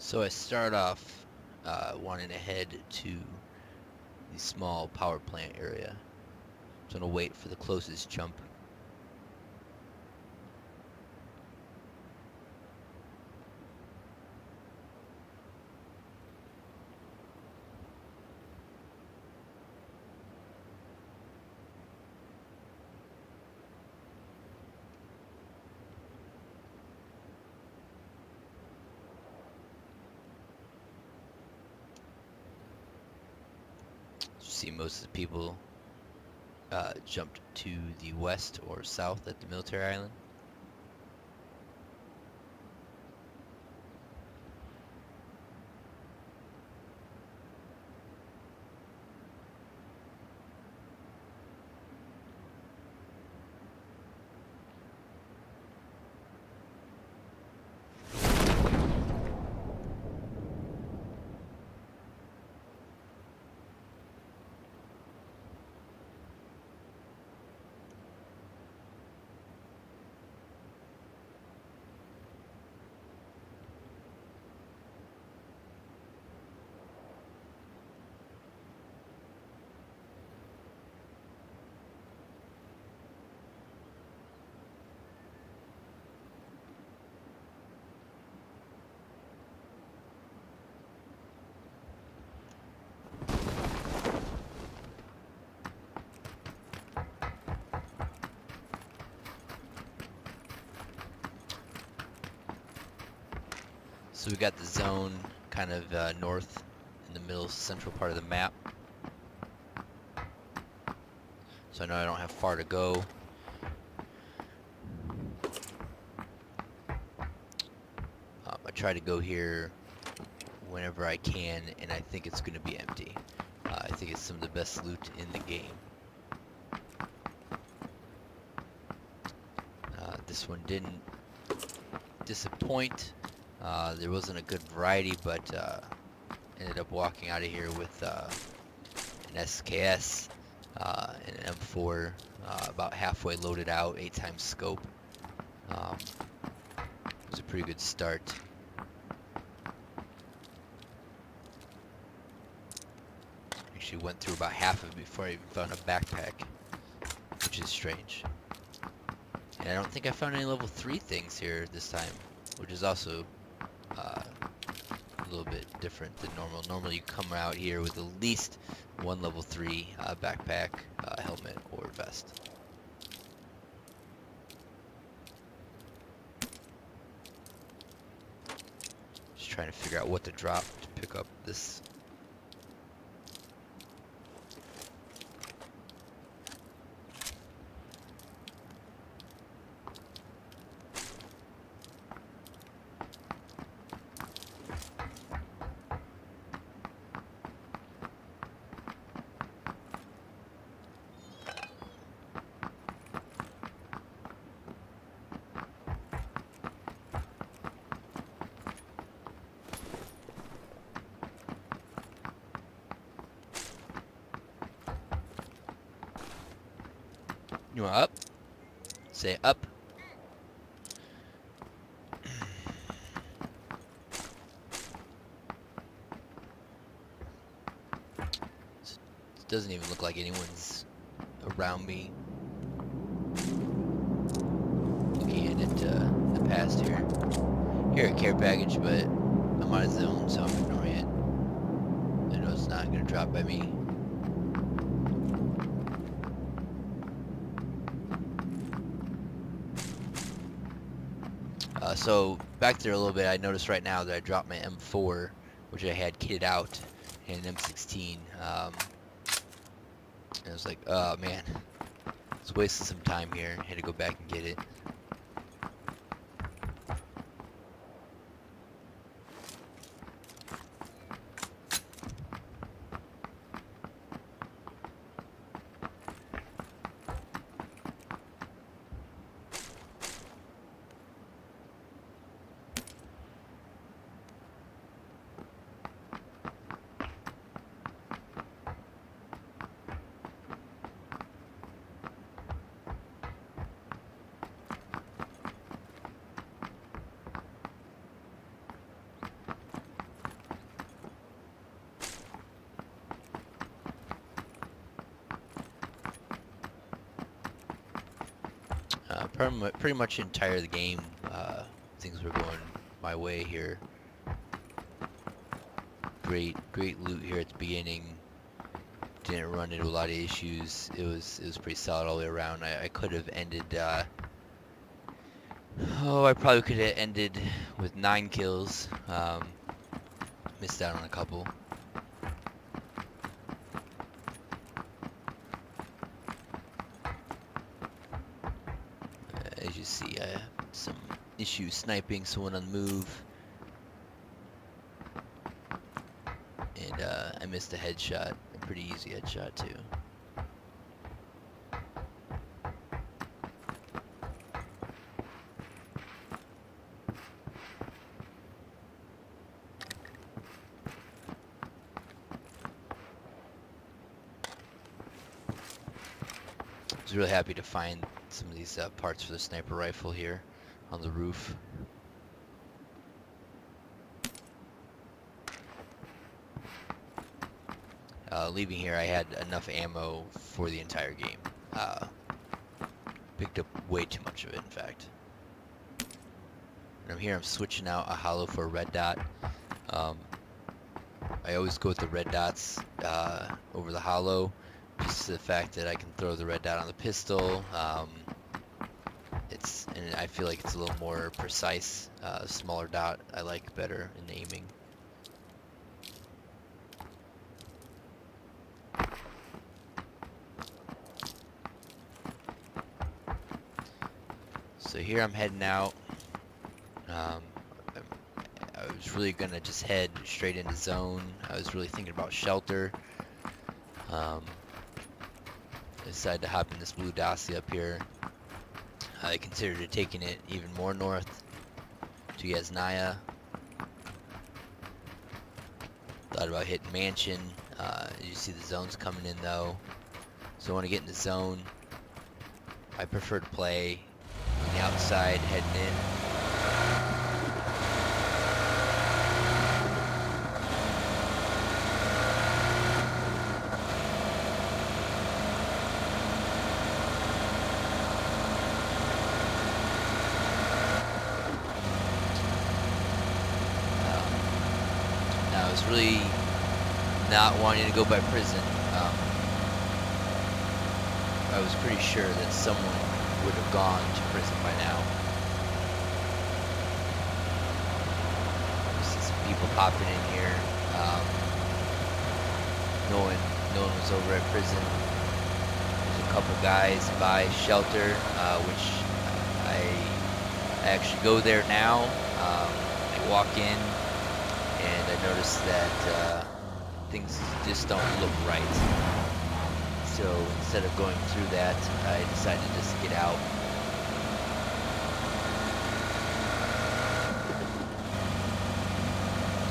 So I start off wanting to head to the small power plant area. So I'm gonna wait for the closest jump. You see most of the people jumped to the west or south at the military island. So we got the zone kind of north in the middle central part of the map. So I know I don't have far to go. I try to go here whenever I can, and I think it's going to be empty. I think it's some of the best loot in the game. This one didn't disappoint. There wasn't a good variety, but ended up walking out of here with an SKS, and an M4, about halfway loaded out, 8x scope. It was a pretty good start. Actually went through about half of it before I even found a backpack, which is strange. And I don't think I found any level 3 things here this time, which is also a little bit different than normal. Normally you come out here with at least one level 3 backpack, helmet, or vest. Just trying to figure out what to drop to pick up this. You want up? Say up. It doesn't even look like anyone's around me. Looking into the past here. Here at care package, but I'm on a zone, so I'm ignoring it. I know it's not gonna drop by me. So back there a little bit, I noticed right now that I dropped my M4, which I had kitted out, and an M16. And I was like, oh man, it's wasting some time here. I had to go back and get it. Pretty much the entire of the game, things were going my way here. Great loot here at the beginning. Didn't run into a lot of issues. It was pretty solid all the way around. I could have ended. I probably could have ended with 9 kills. Missed out on a couple. As you see, I have some issues sniping someone on the move. And I missed a headshot, a pretty easy headshot too. I was really happy to find some of these parts for the sniper rifle here on the roof. Leaving here, I had enough ammo for the entire game. Picked up way too much of it, in fact. And I'm switching out a hollow for a red dot. I always go with the red dots over the hollow, just the fact that I can throw the red dot on the pistol. And I feel like it's a little more precise. Smaller dot I like better in aiming. So here I'm heading out. I was really gonna just head straight into zone. I was really thinking about shelter. I decided to hop in this blue Dacia up here. I considered taking it even more north to Yasnaya. Thought about hitting Mansion. You see the zone's coming in though. So I want to get in the zone. I prefer to play on the outside, heading in. I was really not wanting to go by prison. I was pretty sure that someone would have gone to prison by now. I see some people popping in here. No one was over at prison. There's a couple guys by shelter, which I actually go there now. I walk in, and I noticed that things just don't look right. So instead of going through that, I decided to just get out.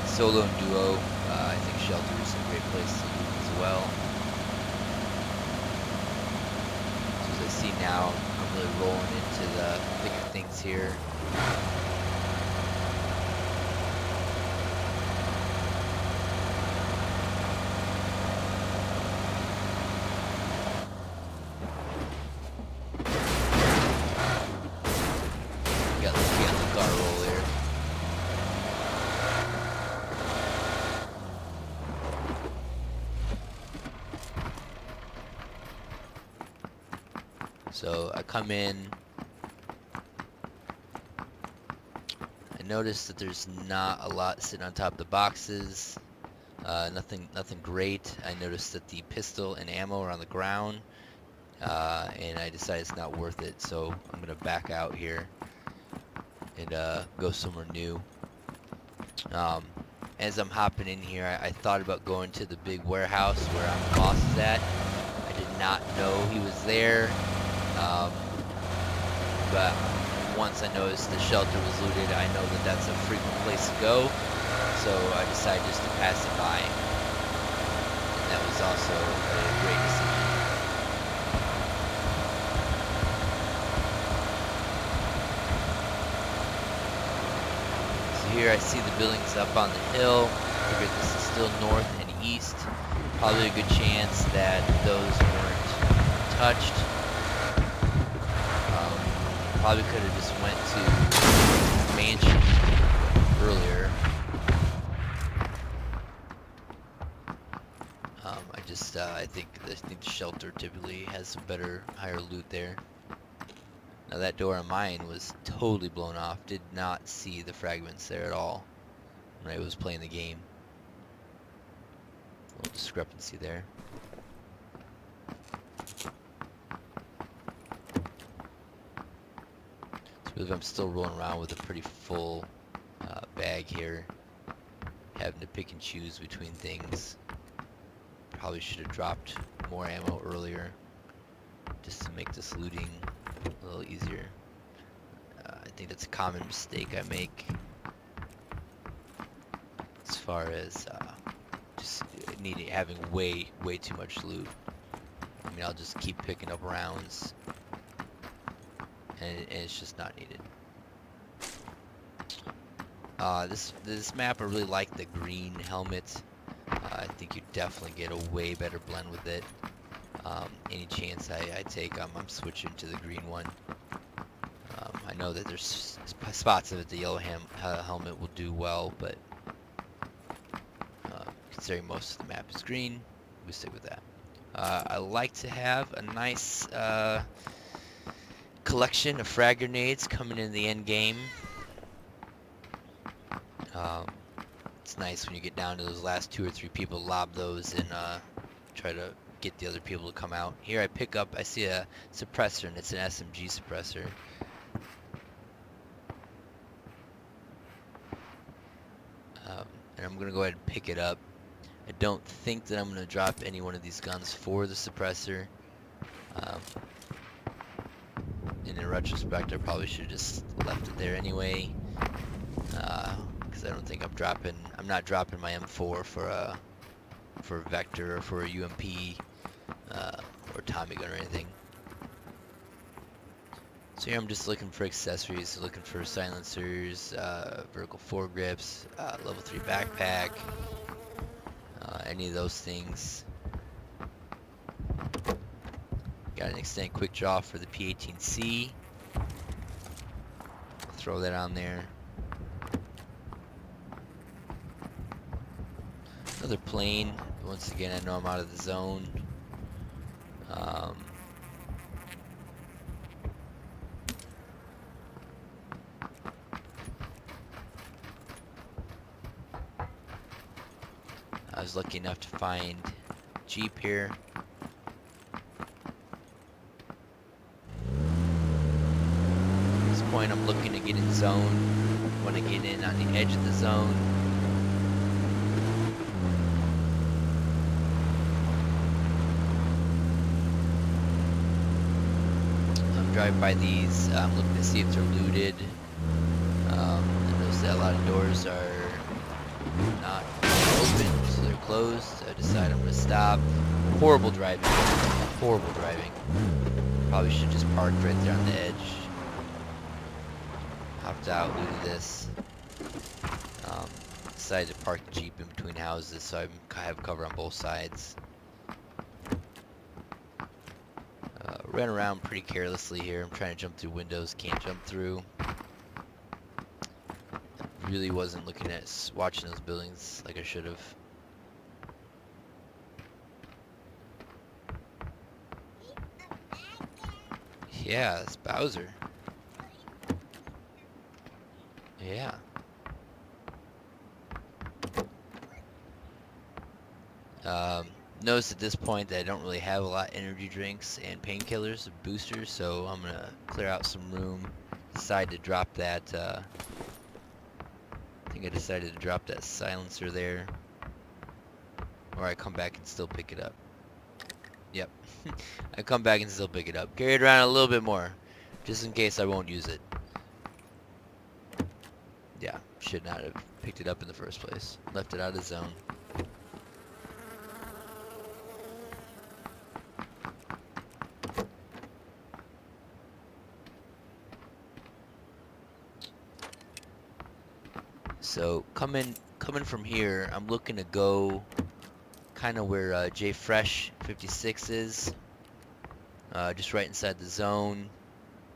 Solo and duo, I think shelter is a great place to do as well. So as I see now, I'm really rolling into the thick of things here. So I come in, I notice that there's not a lot sitting on top of the boxes, nothing great. I noticed that the pistol and ammo are on the ground, and I decided it's not worth it, so I'm gonna back out here and go somewhere new. As I'm hopping in here, I thought about going to the big warehouse where our boss is at. I did not know he was there. But once I noticed the shelter was looted, I know that that's a frequent place to go, so I decided just to pass it by. And that was also a great decision. So here I see the buildings up on the hill. Figured this is still north and east. Probably a good chance that those weren't touched. Probably could have just went to mansion earlier. I think the shelter typically has some better, higher loot there. Now that door on mine was totally blown off. Did not see the fragments there at all when I was playing the game. A little discrepancy there. So I believe I'm still rolling around with a pretty full bag here. Having to pick and choose between things. Probably should have dropped more ammo earlier just to make this looting a little easier. I think that's a common mistake I make as far as just having way too much loot. I mean, I'll just keep picking up rounds and it's just not needed. This map, I really like the green helmet. I think you definitely get a way better blend with it. Any chance I take, I'm switching to the green one. I know that there's spots of it the yellow helmet will do well, but considering most of the map is green, we stick with that. I like to have a nice collection of frag grenades coming in the end game. It's nice when you get down to those last 2 or 3 people, lob those and try to get the other people to come out. Here I see a suppressor, and it's an SMG suppressor. And I'm going to go ahead and pick it up. I don't think that I'm going to drop any one of these guns for the suppressor. And in retrospect, I probably should have just left it there anyway. Because I don't think I'm not dropping my M4 for a Vector or for a UMP or Tommy gun or anything. So here I'm just looking for accessories, looking for silencers, vertical foregrips, level 3 backpack, any of those things. Got an extended quick draw for the P18C. I'll throw that on there. Another plane. Once again, I know I'm out of the zone. I was lucky enough to find Jeep here. At this point, I'm looking to get in zone. I want to get in on the edge of the zone. I'm driving by these. I'm looking to see if they're looted. I notice that a lot of doors are not open, so they're closed. I decide I'm going to stop. Horrible driving. Horrible driving. Probably should just park right there on the edge. Hopped out, looted this. Decided to park the Jeep in between houses so I have cover on both sides. Ran around pretty carelessly here. I'm trying to jump through windows, can't jump through. Really wasn't looking at watching those buildings like I should have. Yeah, it's Bowser. Yeah. Notice at this point that I don't really have a lot of energy drinks and painkillers, boosters, so I'm gonna clear out some room. Decide to drop that. I think I decided to drop that silencer there, or I come back and still pick it up. Yep, I come back and still pick it up. Carry it around a little bit more, just in case I won't use it. Yeah, should not have picked it up in the first place. Left it out of the zone. So coming from here, I'm looking to go kind of where GeForce 56 is, just right inside the zone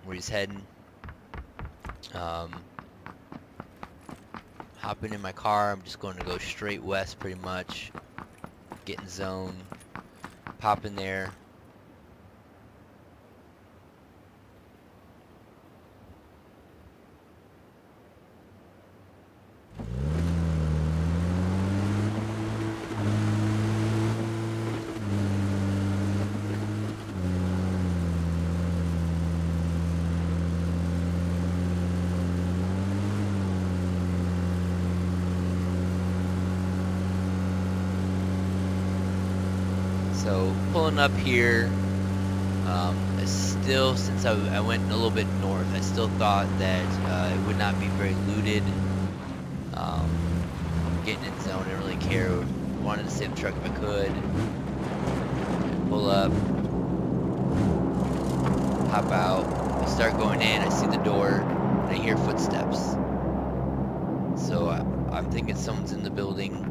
where he's heading. Um, Hopping in my car, I'm just going to go straight west pretty much. Get in zone, pop in there. So pulling up here, still, since I went a little bit north, I still thought that it would not be very looted. Getting in zone, I didn't really care. Wanted to save the truck if I could. Pull up, hop out, I start going in, I see the door, and I hear footsteps. So I'm thinking someone's in the building.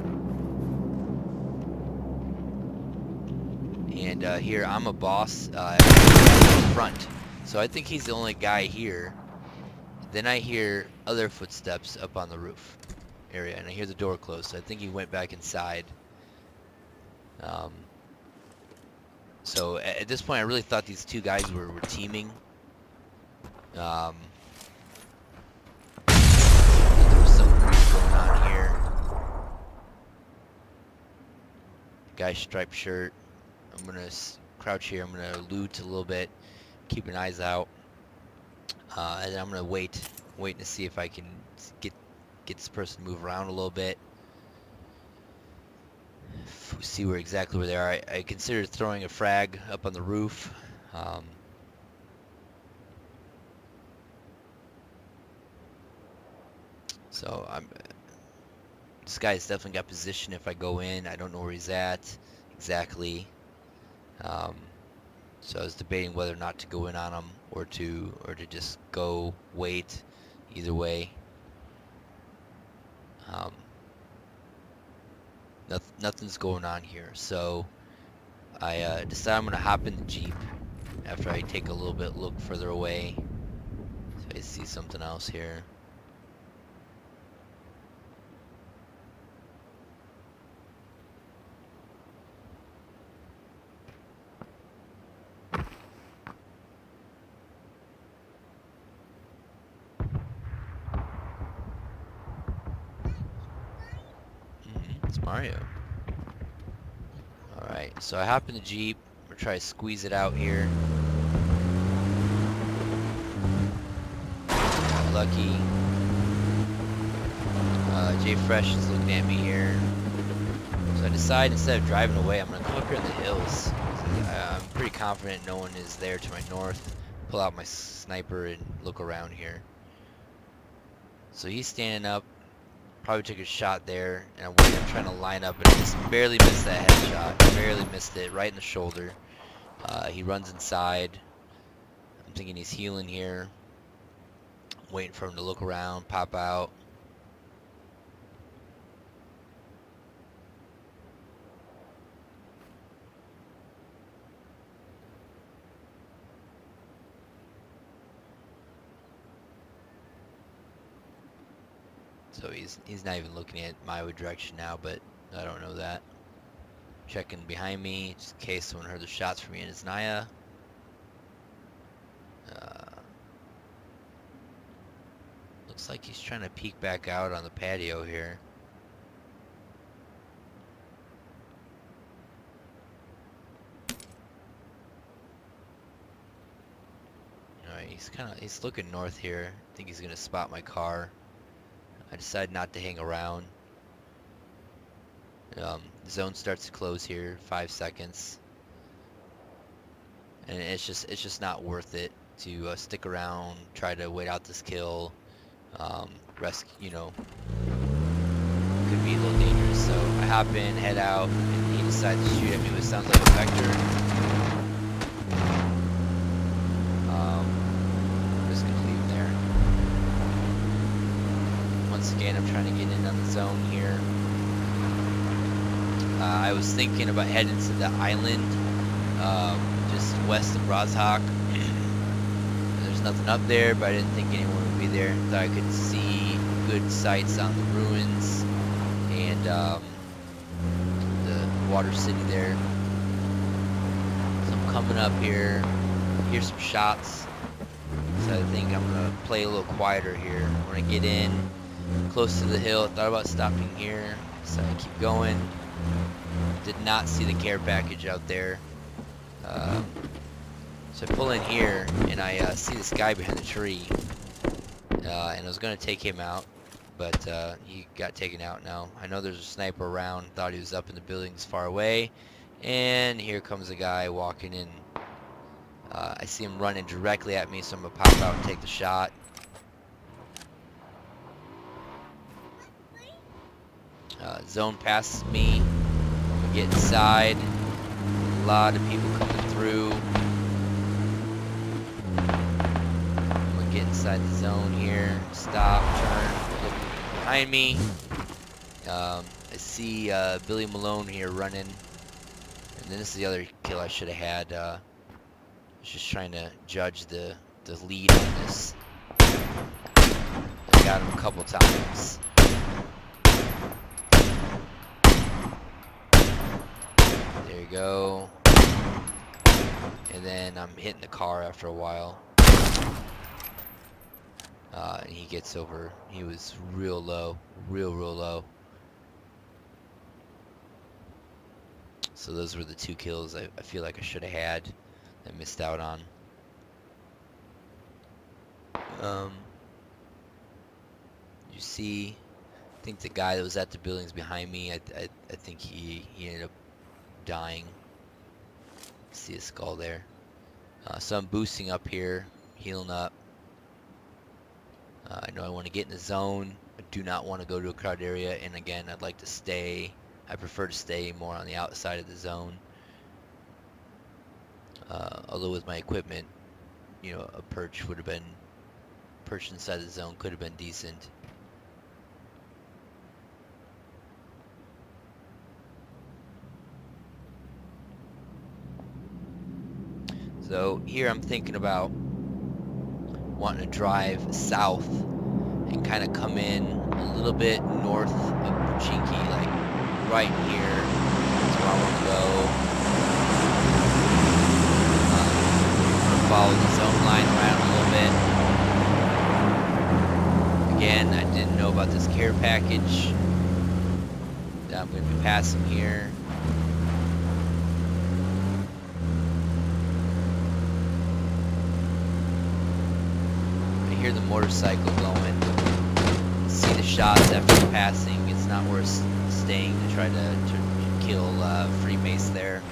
And here, I'm a boss at the front. So I think he's the only guy here. Then I hear other footsteps up on the roof area, and I hear the door close. So I think he went back inside. So at this point, I really thought these two guys were teaming. There was something going on here. Guy striped shirt. I'm gonna crouch here. I'm gonna loot a little bit, keep an eyes out, and then I'm gonna wait to see if I can get this person to move around a little bit. See exactly where they are. I considered throwing a frag up on the roof. So this guy's definitely got position if I go in. I don't know where he's at exactly. So I was debating whether or not to go in on him or to just go wait. Either way. Nothing's going on here, so I decide I'm gonna hop in the Jeep after I take a little bit look further away. So I see something else here. It's Mario. Alright, so I hop in the Jeep. I'm gonna try to squeeze it out here. Got lucky. Jay Fresh is looking at me here. So I decide instead of driving away, I'm gonna come up here in the hills. I'm pretty confident no one is there to my north. Pull out my sniper and look around here. So he's standing up. Probably took a shot there, and I'm trying to line up, and I just barely missed that headshot. Barely missed it, right in the shoulder. He runs inside. I'm thinking he's healing here. I'm waiting for him to look around, pop out. So he's not even looking at my direction now, but I don't know that. Checking behind me, just in case someone heard the shots from me, and it's Naya. Looks like he's trying to peek back out on the patio here. Alright, he's looking north here. I think he's gonna spot my car. I decide not to hang around. The zone starts to close here, 5 seconds, and it's just not worth it to stick around, try to wait out this kill. Rescue, could be a little dangerous. So I hop in, head out, and he decides to shoot at me with sounds like a vector. I'm just gonna leave him there. Once again, I'm trying to get in on the zone here. I was thinking about heading to the island, just west of Rozhok. There's nothing up there, but I didn't think anyone would be there. Thought I could see good sights on the ruins and the water city there. So I'm coming up here, hear some shots. So I think I'm gonna play a little quieter here. When I get in close to the hill, thought about stopping here, so I keep going. Did not see the care package out there. So I pull in here and I see this guy behind the tree, and I was gonna take him out, but he got taken out now. I know there's a sniper around, thought he was up in the buildings far away, and here comes a guy walking in. I see him running directly at me, so I'm gonna pop out and take the shot. Zone passes me. I'm gonna get inside. A lot of people coming through. I'm gonna get inside the zone here. Stop, turn, look behind me. I see Billy Malone here running. And then this is the other kill I should have had. I was just trying to judge the lead on this. I got him a couple times. There you go. And then I'm hitting the car after a while. And he gets over. He was real low. Real low. So those were the two kills I feel like I should have had. I missed out on. You see, I think the guy that was at the buildings behind me, I think he ended up dying. See a skull there. So I'm boosting up here, healing up. I know I want to get in the zone. I do not want to go to a crowded area, and again, I'd like to stay. I prefer to stay more on the outside of the zone. Although with my equipment, you know, a perch would have been, perch inside the zone could have been decent. So here I'm thinking about wanting to drive south and kind of come in a little bit north of Pachinki, like right here. That's where I want to go. Follow the zone line around a little bit. Again, I didn't know about this care package that I'm going to be passing here. I hear the motorcycle going. See the shots after passing. It's not worth staying to try to kill free mace there.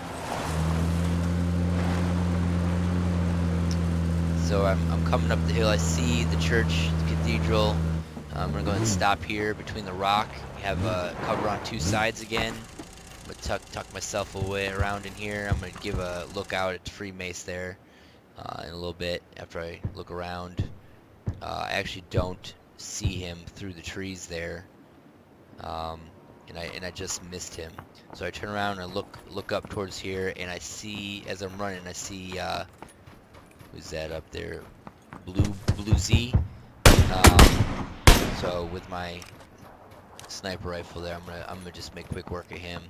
So I'm coming up the hill. I see the church, the cathedral. I'm gonna go and stop here between the rock. We have cover on two sides again. I'm gonna tuck myself away around in here. I'm gonna give a look out at free mace there in a little bit after I look around. I actually don't see him through the trees there, and I just missed him. So I turn around and look up towards here, and I see, as I'm running, I see who's that up there? Blue Z. So with my sniper rifle there, I'm gonna just make quick work of him.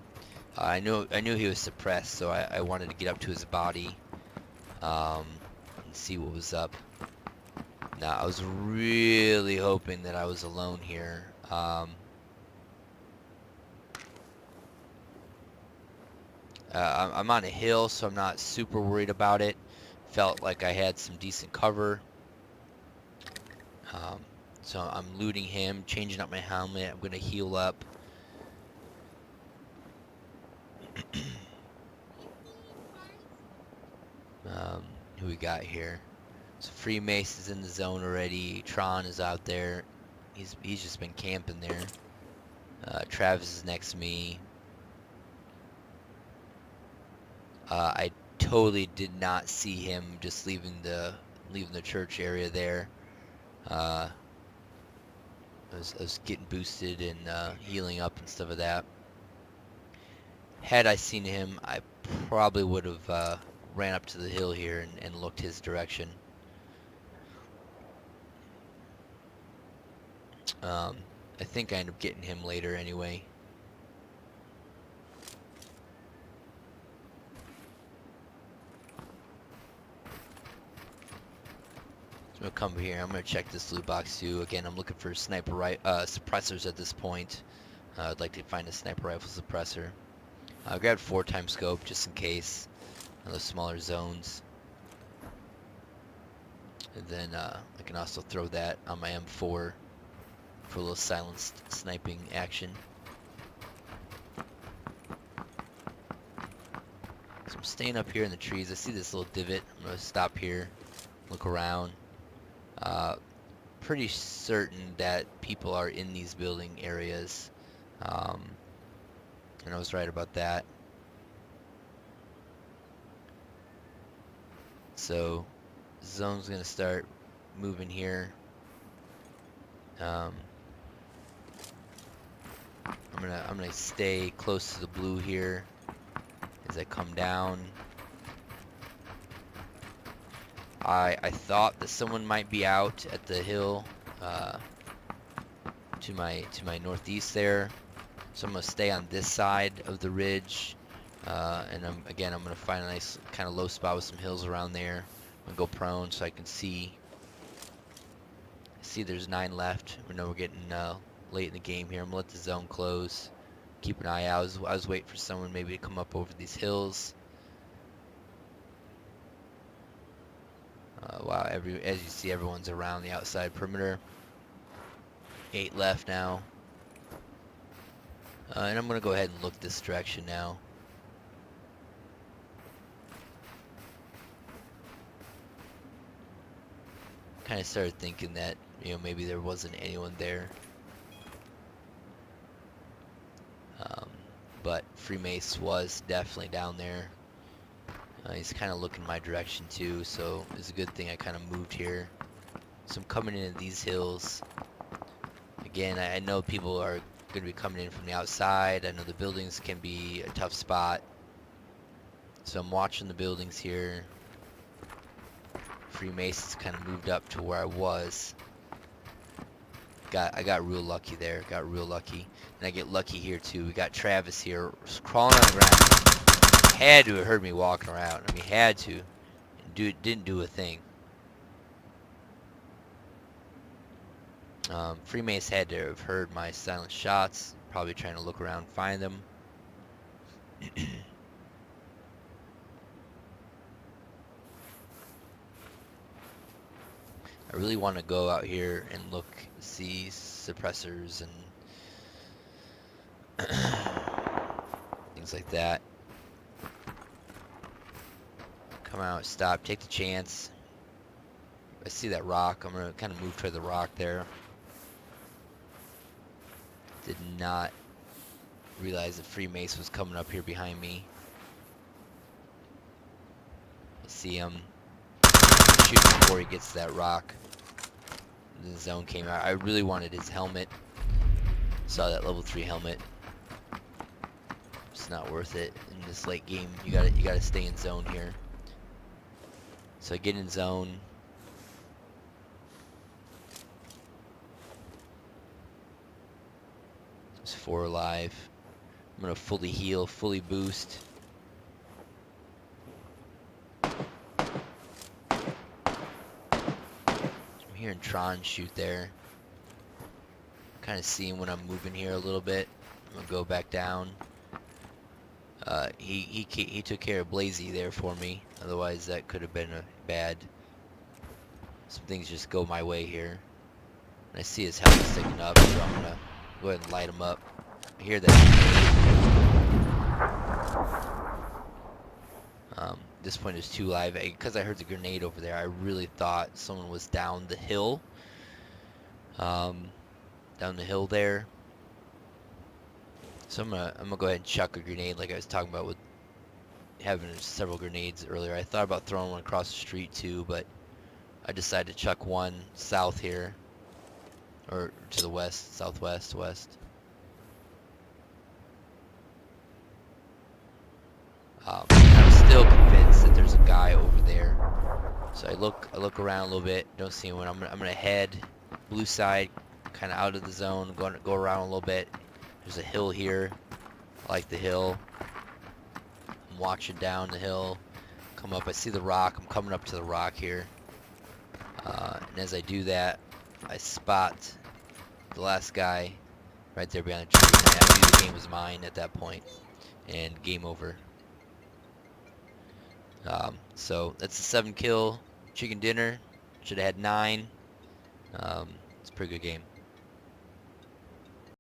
I knew he was suppressed, so I wanted to get up to his body and see what was up. Now, I was really hoping that I was alone here. I'm on a hill, so I'm not super worried about it. Felt like I had some decent cover. So I'm looting him, changing up my helmet. I'm going to heal up. Who we got here? So Free Mace is in the zone already. Tron is out there. He's just been camping there. Travis is next to me. I totally did not see him just leaving the church area there. I was getting boosted and healing up and stuff like that. Had I seen him, I probably would have ran up to the hill here and looked his direction. I think I end up getting him later anyway. So I'm gonna come here. I'm gonna check this loot box too. Again, I'm looking for suppressors at this point. I'd like to find a sniper rifle suppressor. I grabbed 4x scope just in case on those smaller zones. And then I can also throw that on my M4 for a little silenced sniping action. So I'm staying up here in the trees. I see this little divot. I'm going to stop here, look around. Pretty certain that people are in these building areas. And I was right about that. So zone's going to start moving here. I'm gonna stay close to the blue here as I come down. I thought that someone might be out at the hill to my northeast there, so I'm gonna stay on this side of the ridge, and I'm gonna find a nice kind of low spot with some hills around there. I'm gonna go prone so I can see. There's 9 left. We know we're getting late in the game here. I'm gonna let the zone close. Keep an eye out. I was waiting for someone maybe to come up over these hills. Wow, as you see, everyone's around the outside perimeter. 8 left now. And I'm gonna go ahead and look this direction now. Kind of started thinking that, you know, maybe there wasn't anyone there. But Freemace was definitely down there. He's kind of looking my direction too, so it's a good thing I kind of moved here. So I'm coming into these hills. Again, I know people are going to be coming in from the outside. I know the buildings can be a tough spot. So I'm watching the buildings here. Freemasons kind of moved up to where I was. I got real lucky there. Got real lucky. And I get lucky here too. We got Travis here crawling on the ground. Had to have heard me walking around. I mean, had to. Didn't do a thing. Freemace had to have heard my silent shots. Probably trying to look around and find them. I really want to go out here and look, see suppressors and things like that. Come out, stop, take the chance. I see that rock. I'm gonna kind of move toward the rock there. Did not realize that Freemace was coming up here behind me. I see him. Shoot before he gets to that rock. The zone came out. I really wanted his helmet. Saw that level 3 helmet. It's not worth it in this late game. You gotta stay in zone here. So I get in zone. There's 4 alive. I'm gonna fully heal, fully boost. Hearing Tron shoot there. Kind of seeing when I'm moving here a little bit. I'm gonna go back down. He took care of Blazy there for me. Otherwise, that could have been a bad. Some things just go my way here. And I see his health sticking up, so I'm gonna go ahead and light him up. I hear that. At this point, there's 2 live. Because I heard the grenade over there, I really thought someone was down the hill. Down the hill there. So I'm gonna go ahead and chuck a grenade, like I was talking about with having several grenades earlier. I thought about throwing one across the street too, but I decided to chuck one south here, or to the west, southwest, west. I'm still convinced that there's a guy over there. So I look around a little bit, don't see anyone. I'm gonna head blue side, kind of out of the zone, go around a little bit. There's a hill here. I like the hill. I'm watching down the hill. Come up, I see the rock. I'm coming up to the rock here. And as I do that, I spot the last guy right there behind the tree. I knew the game was mine at that point, and game over. So that's a 7 kill chicken dinner. Should have had 9. It's a pretty good game.